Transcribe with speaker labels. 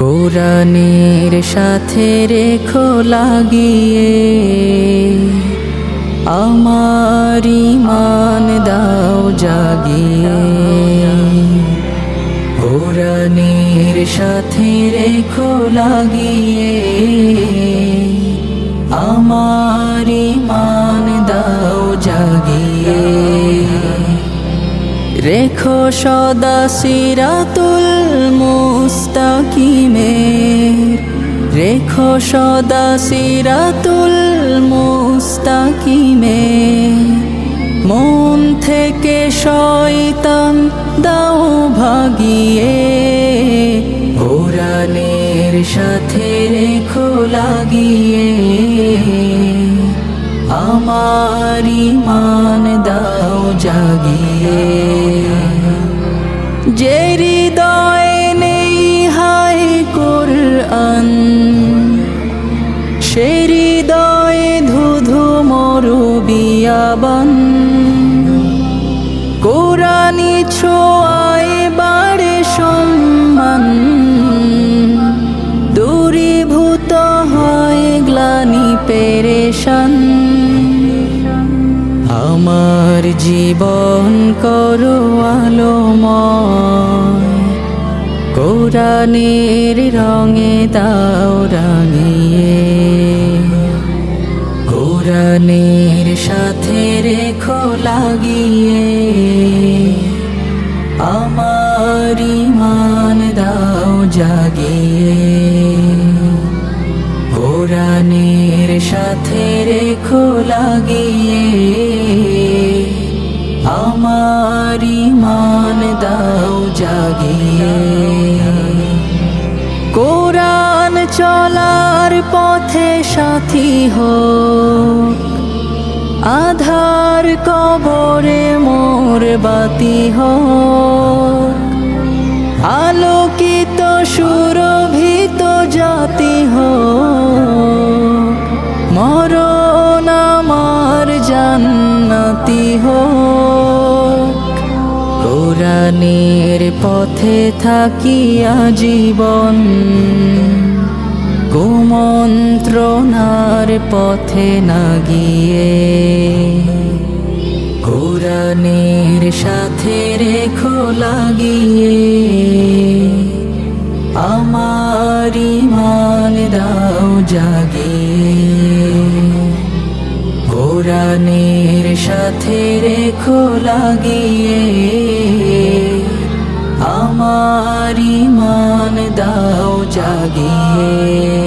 Speaker 1: কোরআনের সাথে রেখো লাগিয়ে, আমার ঈমান দাও জাগিয়ে। কোরআনের সাথে রেখো লাগিয়ে, আমার ঈমান দাও জাগিয়ে। রেখো সদা সিরাতুল মুস্তাকিমের, রেখো সদা সিরাতুল মুস্তাকিমের। মন থেকে শয়তান দাও ভাগিয়ে, কোরআনের সাথে রেখো লাগিয়ে, আমার ঈমান দাও জাগিয়ে। যে হৃদয়ে নেই হায় কোরআন, সে হৃদয়ে ধুধু মরু বিয়াবান। কোরআনি ছোঁয়ায় বাড়ে সম্মান, দূরীভূত হয় গ্লানি পেরেশান। আমার জীবন করো আলোময়, কোরআনের রঙে দাও রাঙিয়ে। কোরআনের সাথে রেখো লাগিয়ে, আমার ঈমান দাও জাগিয়ে। কোরআনের সাথে রেখো লাগিয়ে, আমার ঈমান দাও জাগিয়ে। কোরআন চলার পথে সাথী হোক, আধার কবরে মোর বাতি হোক। আলোকিত সুরভিত জাতি হোক, মরণ আমার জান্নাতি হোক। কোরআনের পথে থাকি আজীবন, কুমন্ত্রণার পথে না গিয়ে। কোরআনের সাথে রেখো লাগিয়ে, আমার ঈমান দাও জাগিয়ে। কোরআনের সাথে রেখো লাগিয়ে, আমার ঈমান দাও জাগিয়ে।